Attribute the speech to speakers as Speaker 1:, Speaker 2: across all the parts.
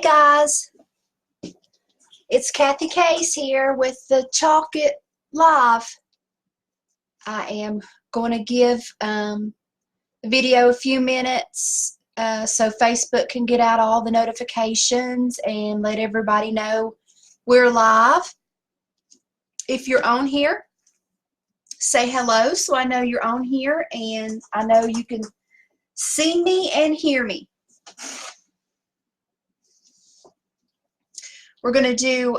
Speaker 1: Hey guys, it's Kathy Case here with the Chalk It Live. I am going to give the video a few minutes so Facebook can get out all the notifications and let everybody know we're live. If you're on here, say hello so I know you're on here and I know you can see me and hear me. We're going to do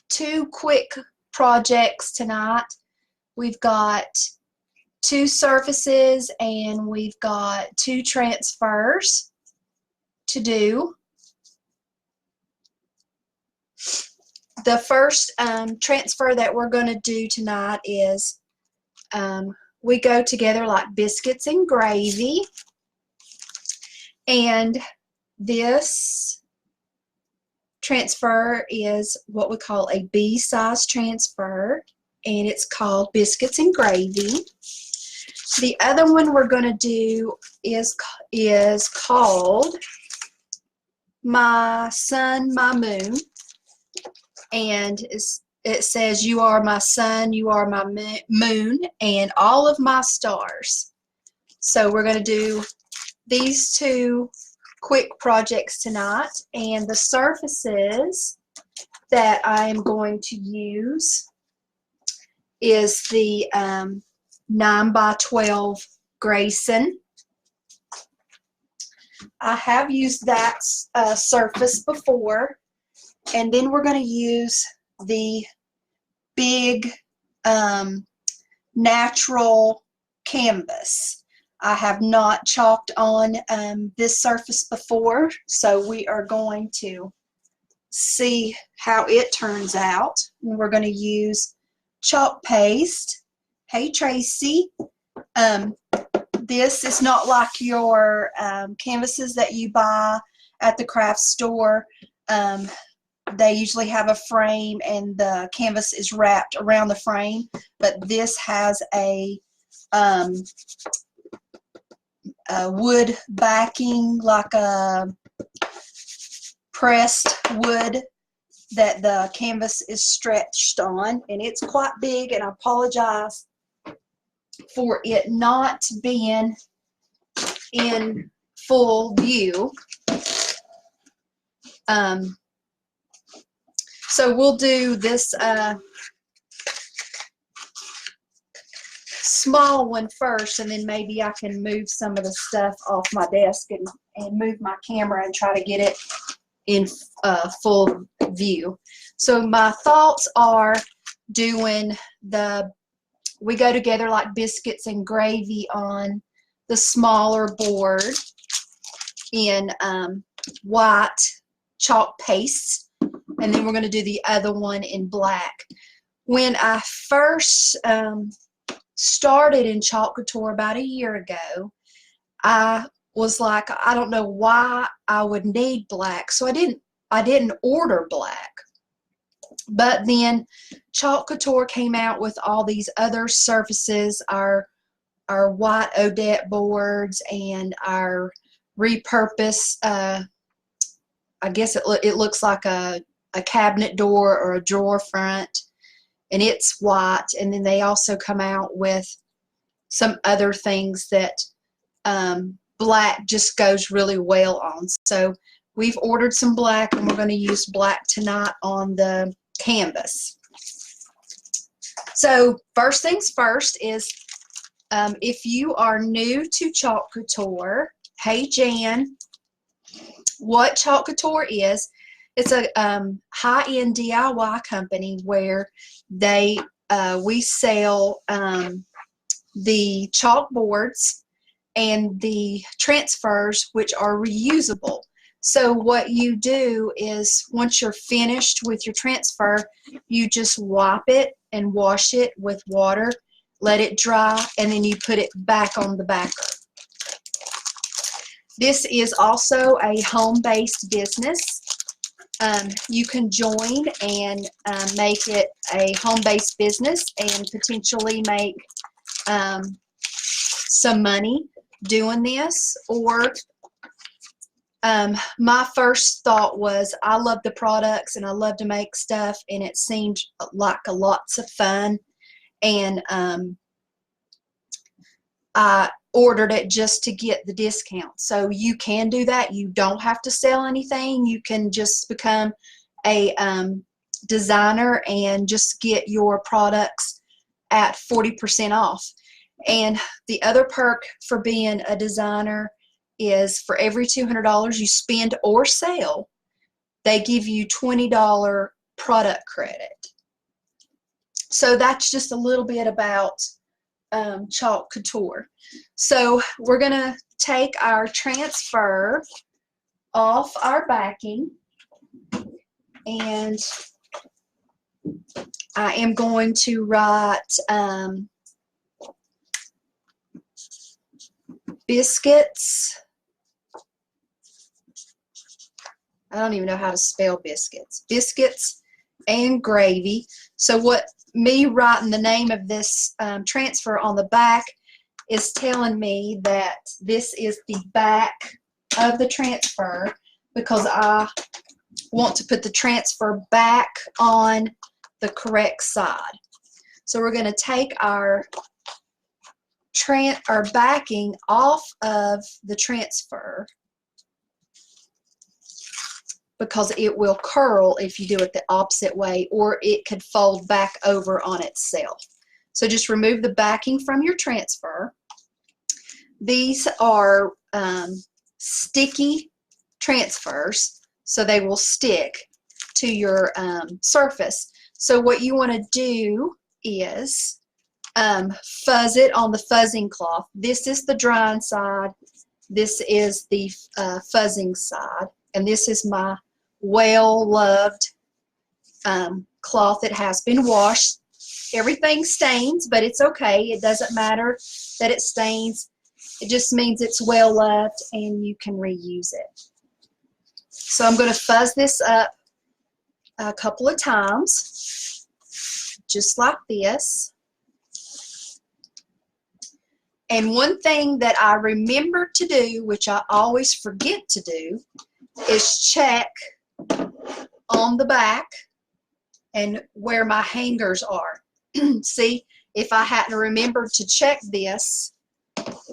Speaker 1: two quick projects tonight. We've got two surfaces and we've got two transfers to do. The first transfer that we're going to do tonight is we go together like biscuits and gravy, and this transfer is what we call a B-size transfer, and it's called biscuits and gravy. The other one we're going to do is called My Sun, My Moon, and it says you are my sun, you are my moon, and all of my stars. So we're going to do these two quick projects tonight, and the surfaces that I am going to use is the 9x12 Grayson. I have used that surface before, and then we're going to use the big natural canvas. I have not chalked on this surface before, so we are going to see how it turns out. And we're going to use chalk paste. Hey Tracy, this is not like your canvases that you buy at the craft store. They usually have a frame and the canvas is wrapped around the frame, but this has a wood backing, like a pressed wood that the canvas is stretched on, and it's quite big, and I apologize for it not being in full view. So we'll do this small one first, and then maybe I can move some of the stuff off my desk and move my camera and try to get it in full view. So my thoughts are doing we go together like biscuits and gravy on the smaller board in white chalk paste, and then we're going to do the other one in black. When I first started in Chalk Couture about a year ago, I was like, I don't know why I would need black, so I didn't order black. But then Chalk Couture came out with all these other surfaces, our white Odette boards and our repurposed, I guess it looks like a cabinet door or a drawer front, and it's white. And then they also come out with some other things that black just goes really well on. So we've ordered some black, and we're going to use black tonight on the canvas. So first things first is if you are new to Chalk Couture, hey Jan, what Chalk Couture is, it's a high-end DIY company where we sell the chalk boards and the transfers, which are reusable. So what you do is once you're finished with your transfer, you just wipe it and wash it with water, let it dry, and then you put it back on the backer. This is also a home-based business. You can join and make it a home-based business and potentially make some money doing this, or My first thought was I love the products and I love to make stuff, and it seemed like lots of fun. And I ordered it just to get the discount. So you can do that. You don't have to sell anything. You can just become a designer and just get your products at 40% off. And the other perk for being a designer is for every $200 you spend or sell, they give you $20 product credit. So that's just a little bit about Chalk Couture. So we're going to take our transfer off our backing, and I am going to write biscuits. I don't even know how to spell biscuits. Biscuits and gravy. So what me writing the name of this transfer on the back is telling me that this is the back of the transfer, because I want to put the transfer back on the correct side. So we're going to take our backing off of the transfer, because it will curl if you do it the opposite way, or it could fold back over on itself. So just remove the backing from your transfer. These are sticky transfers, so they will stick to your surface. So what you want to do is fuzz it on the fuzzing cloth. This is the drying side. This is the fuzzing side. And this is my well-loved cloth. It has been washed. Everything stains, but it's okay. It doesn't matter that it stains. It just means it's well-loved and you can reuse it. So I'm going to fuzz this up a couple of times, just like this. And one thing that I remember to do, which I always forget to do, is check on the back and where my hangers are. See, if I hadn't remembered to check this,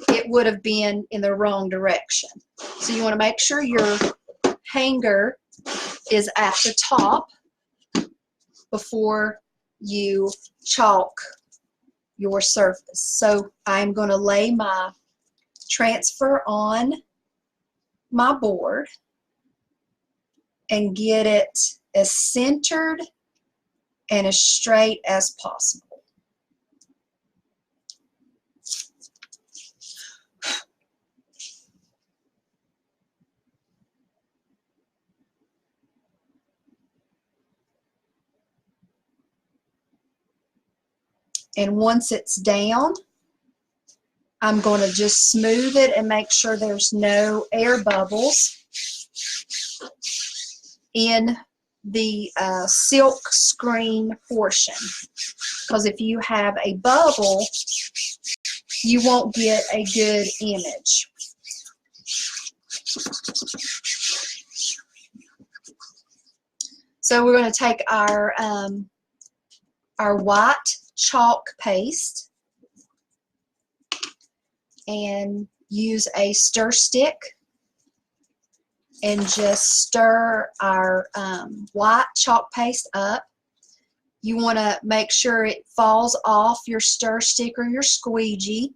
Speaker 1: it would have been in the wrong direction. So you want to make sure your hanger is at the top before you chalk your surface. So I'm going to lay my transfer on my board and get it as centered and as straight as possible. And once it's down, I'm going to just smooth it and make sure there's no air bubbles in the silk screen portion. Because if you have a bubble, you won't get a good image. So we're going to take our white chalk paste and use a stir stick and just stir our white chalk paste up. You want to make sure it falls off your stir stick or your squeegee,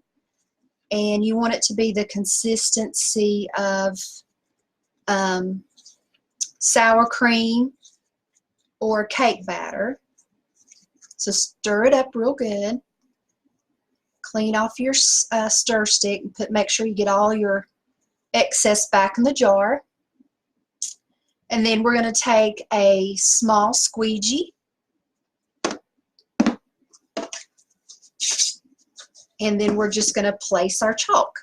Speaker 1: and you want it to be the consistency of sour cream or cake batter. So stir it up real good. Clean off your stir stick and make sure you get all your excess back in the jar. And then we're going to take a small squeegee and then we're just going to place our chalk.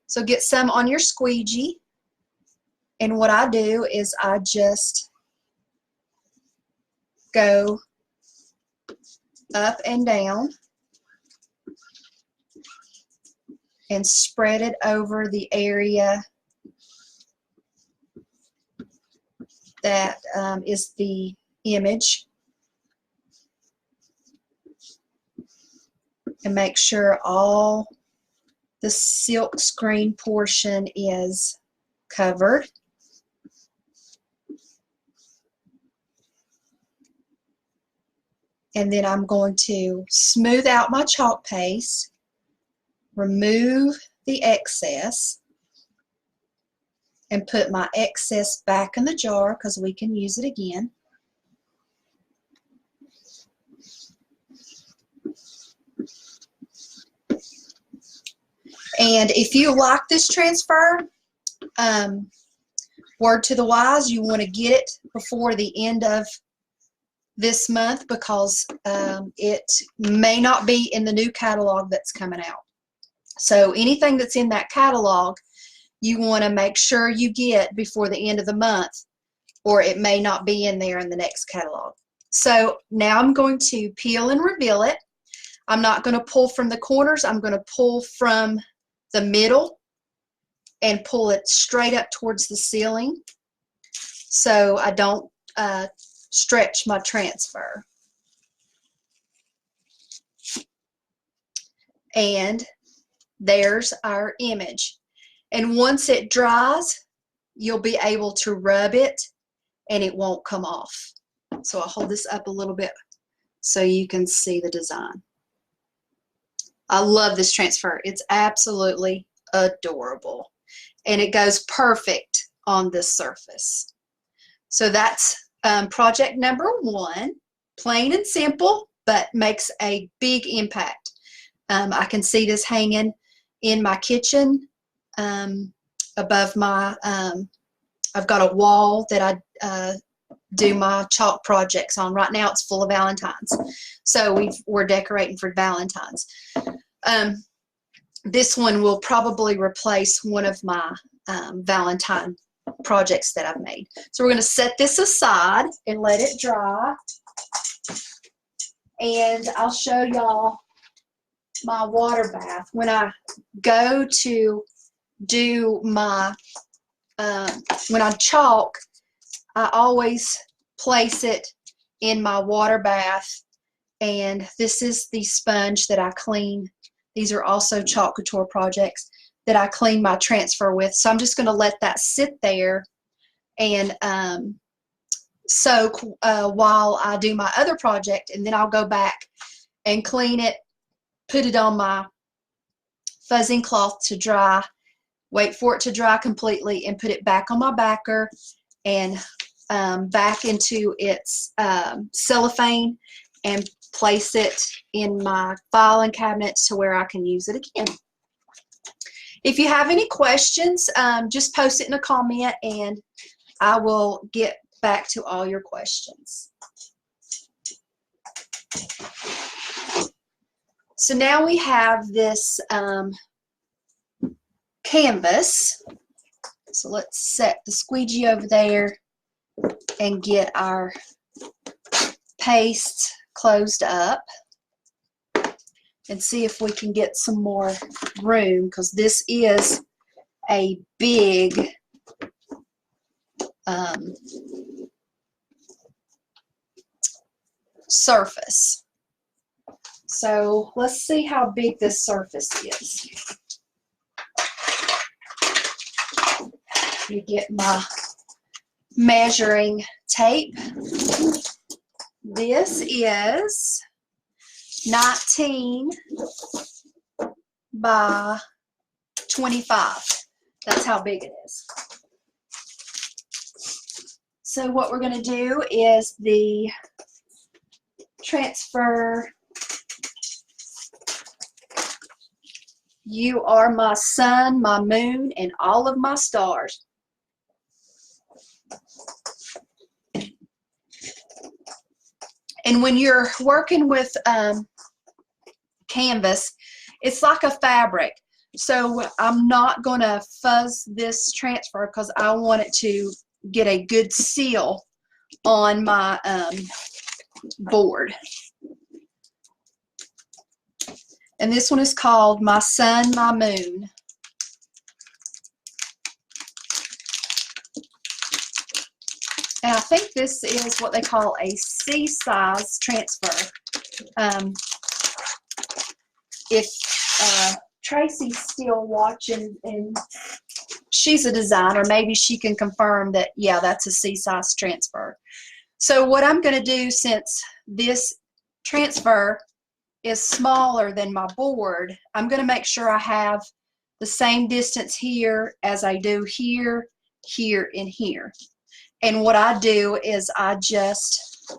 Speaker 1: So get some on your squeegee, and what I do is I just go up and down and spread it over the area that is the image, and make sure all the silk screen portion is covered. And then I'm going to smooth out my chalk paste, remove the excess, and put my excess back in the jar because we can use it again. And if you like this transfer, word to the wise, you want to get it before the end of this month because it may not be in the new catalog that's coming out. So anything that's in that catalog, you want to make sure you get before the end of the month, or it may not be in there in the next catalog. So now I'm going to peel and reveal it. I'm not going to pull from the corners. I'm going to pull from the middle and pull it straight up towards the ceiling so I don't stretch my transfer. And there's our image. And once it dries, you'll be able to rub it and it won't come off. So I'll hold this up a little bit so you can see the design. I love this transfer. It's absolutely adorable. And it goes perfect on this surface. So that's project number 1. Plain and simple, but makes a big impact. I can see this hanging in my kitchen above my, I've got a wall that I do my chalk projects on. Right now it's full of Valentines. So we're decorating for Valentines. This one will probably replace one of my Valentine projects that I've made. So we're going to set this aside and let it dry. And I'll show y'all my water bath. When I go to do my, when I chalk, I always place it in my water bath. And this is the sponge that I clean. These are also Chalk Couture projects that I clean my transfer with. So I'm just going to let that sit there and soak while I do my other project, and then I'll go back and clean it, put it on my fuzzing cloth to dry, wait for it to dry completely, and put it back on my backer and back into its cellophane and place it in my filing cabinet to where I can use it again. If you have any questions, just post it in a comment and I will get back to all your questions. So now we have this canvas. So let's set the squeegee over there and get our paste closed up and see if we can get some more room, because this is a big surface. So let's see how big this surface is. Let me get my measuring tape. This is 19 by 25. That's how big it is. So what we're going to do is the transfer "You are my sun, my moon, and all of my stars." And when you're working with canvas, it's like a fabric. So I'm not going to fuzz this transfer because I want it to get a good seal on my board. And this one is called My Sun, My Moon. And I think this is what they call a C-size transfer. If Tracy's still watching and she's a designer, maybe she can confirm that, yeah, that's a C-size transfer. So what I'm going to do, since this transfer is smaller than my board, I'm going to make sure I have the same distance here as I do here, here, and here. And what I do is I just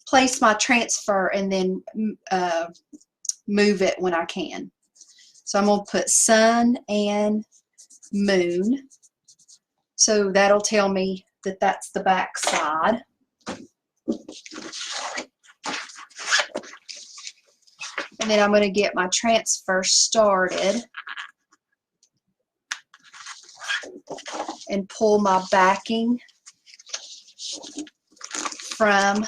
Speaker 1: place my transfer and then move it when I can. So I'm going to put sun and moon. So that'll tell me that that's the back side. And then I'm going to get my transfer started and pull my backing from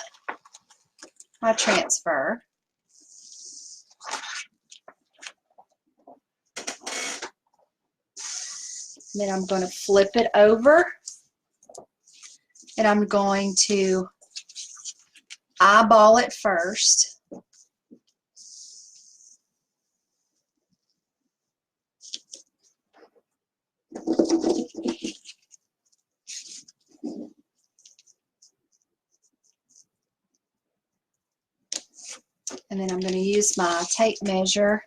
Speaker 1: my transfer. Then I'm going to flip it over and I'm going to eyeball it first. And then I'm going to use my tape measure.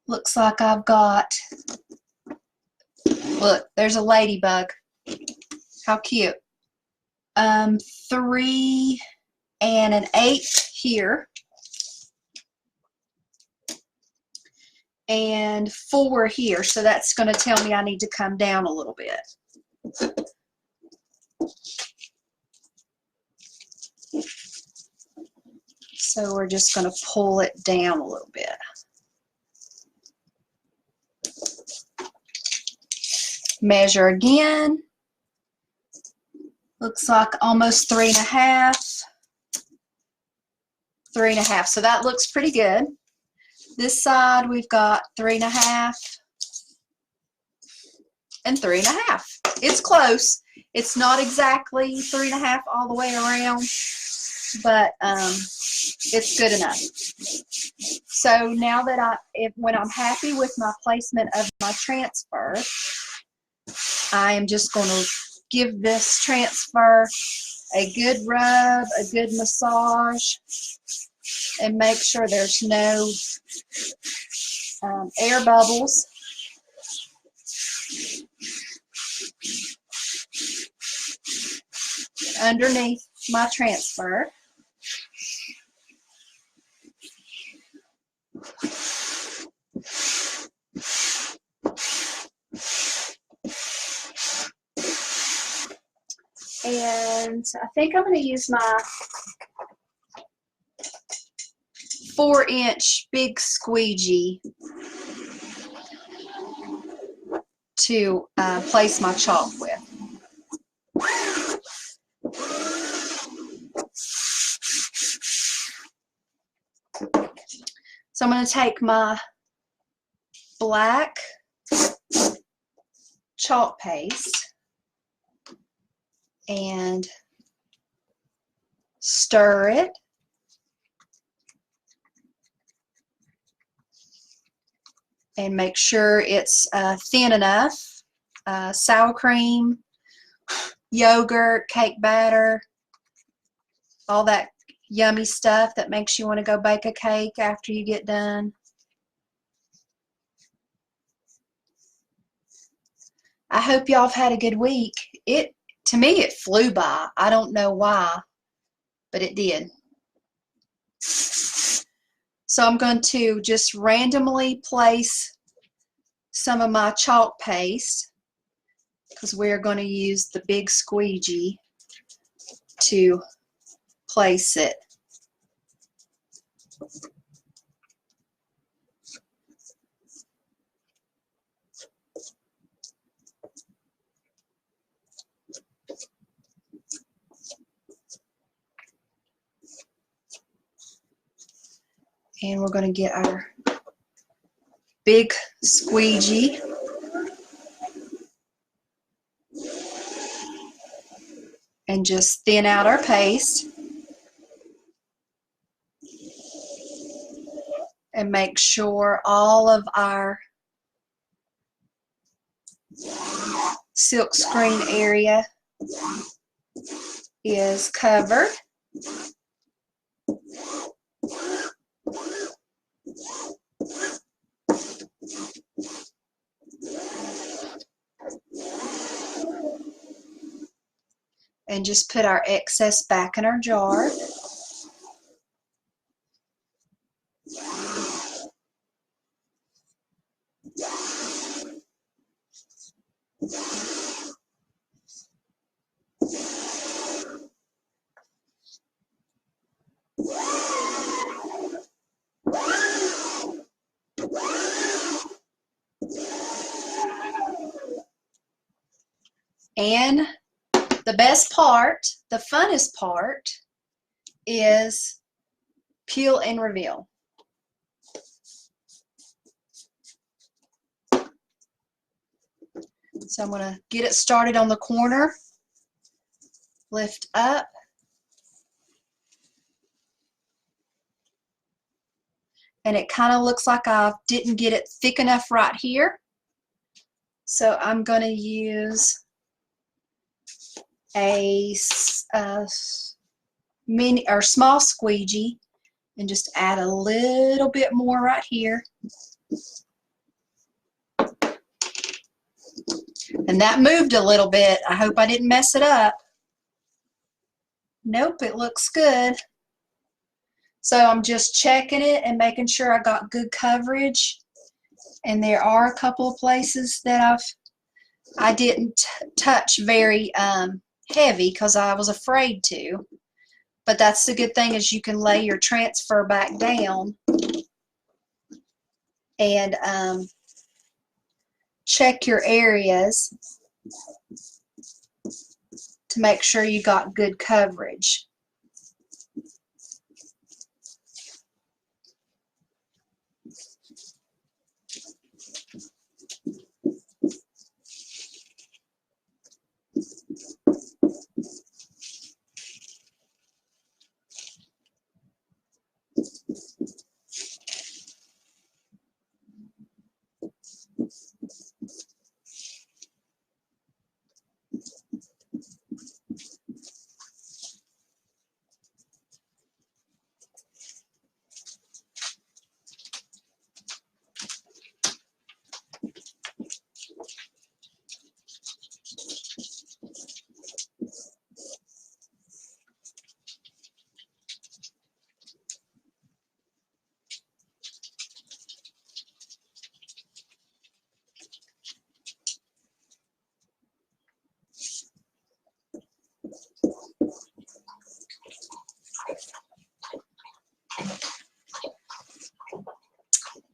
Speaker 1: Looks like I've got, look, there's a ladybug. How cute. 3 1/8 here. And 4 here. So that's going to tell me I need to come down a little bit. So we're just going to pull it down a little bit. Measure again. Looks like almost 3 1/2. 3 1/2. So that looks pretty good. This side we've got 3 1/2 and 3 1/2. It's close. It's not exactly 3 1/2 all the way around, but it's good enough. So now that when I'm happy with my placement of my transfer, I am just going to give this transfer a good rub, a good massage, and make sure there's no air bubbles. Underneath my transfer. And I think I'm going to use my 4-inch big squeegee to place my chalk with. So I'm going to take my black chalk paste and stir it. And make sure it's thin enough. Sour cream, yogurt, cake batter, all that yummy stuff that makes you want to go bake a cake after you get done. I hope y'all have had a good week. To me, it flew by. I don't know why, but it did. So I'm going to just randomly place some of my chalk paste, because we're going to use the big squeegee to place it. And we're going to get our big squeegee. And just thin out our paste. And make sure all of our silk screen area is covered. And just put our excess back in our jar. And the best part, the funnest part, is peel and reveal. So I'm going to get it started on the corner, lift up, and it kind of looks like I didn't get it thick enough right here. So I'm going to use a mini or small squeegee and just add a little bit more right here. And that moved a little bit. I hope I didn't mess it up. Nope, it looks good. So I'm just checking it and making sure I got good coverage. And there are a couple of places that I didn't touch very heavy because I was afraid to. But that's the good thing, is you can lay your transfer back down and check your areas to make sure you got good coverage.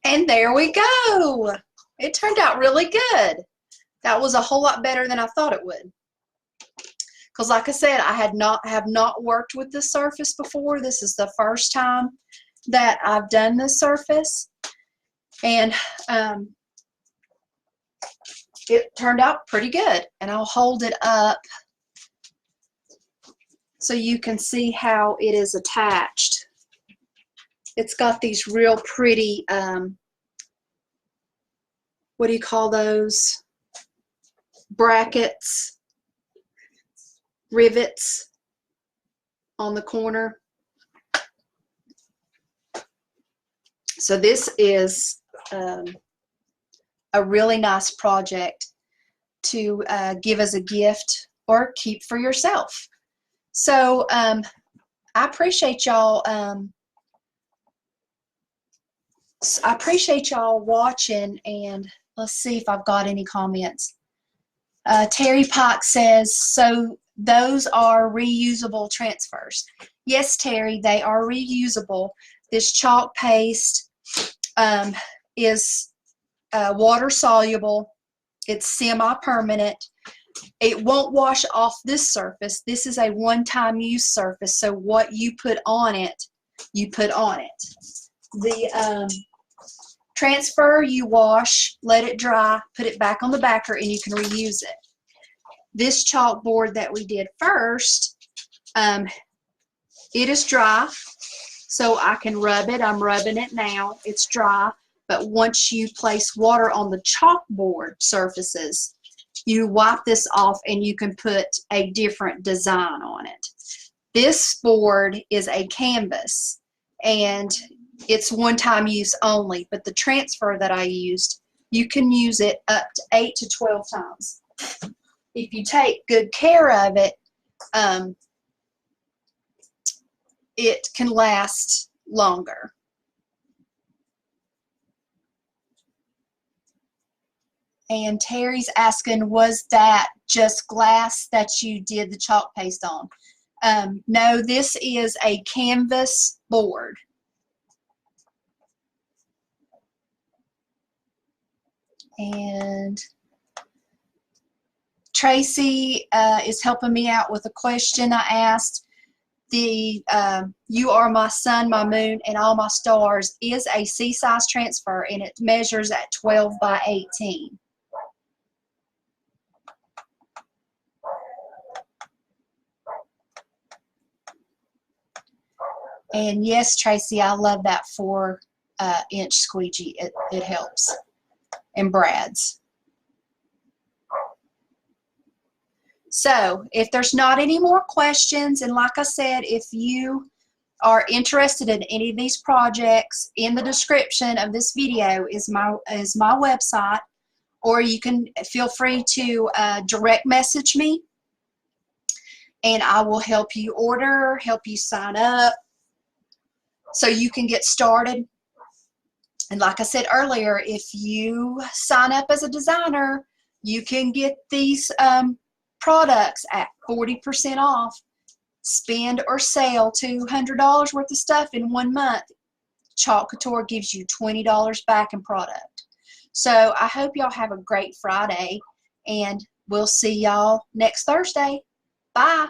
Speaker 1: And there we go. It turned out really good. That was a whole lot better than I thought it would. Because like I said, I have not worked with this surface before. This is the first time that I've done this surface. And it turned out pretty good. And I'll hold it up so you can see how it is attached. It's got these real pretty, what do you call those? Brackets, rivets on the corner. So this is a really nice project to give as a gift or keep for yourself. So I appreciate y'all. I appreciate y'all watching, and let's see if I've got any comments. Terry Pike says, so those are reusable transfers. Yes, Terry, they are reusable. This chalk paste is water soluble. It's semi-permanent. It won't wash off this surface. This is a one-time use surface, so what you put on it, you put on it. The transfer you wash, let it dry, put it back on the backer, and you can reuse it. This chalkboard that we did first, it is dry, so I can rub it. I'm rubbing it now. It's dry, but once you place water on the chalkboard surfaces, you wipe this off and you can put a different design on it. This board is a canvas, and it's one-time use only, but the transfer that I used, you can use it up to 8 to 12 times. If you take good care of it, it can last longer. And Terry's asking, was that just glass that you did the chalk paste on? No, this is a canvas board. And Tracy is helping me out with a question I asked. The You Are My Sun, My Moon, and All My Stars is a C-size transfer, and it measures at 12 by 18. And yes, Tracy, I love that 4-inch squeegee. It helps. And Brad's. So if there's not any more questions, and like I said, if you are interested in any of these projects, in the description of this video is my website, or you can feel free to direct message me, and I will help you order, help you sign up, so you can get started. And like I said earlier, if you sign up as a designer, you can get these products at 40% off. Spend or sell $200 worth of stuff in 1 month. Couture gives you $20 back in product. So I hope y'all have a great Friday, and we'll see y'all next Thursday. Bye.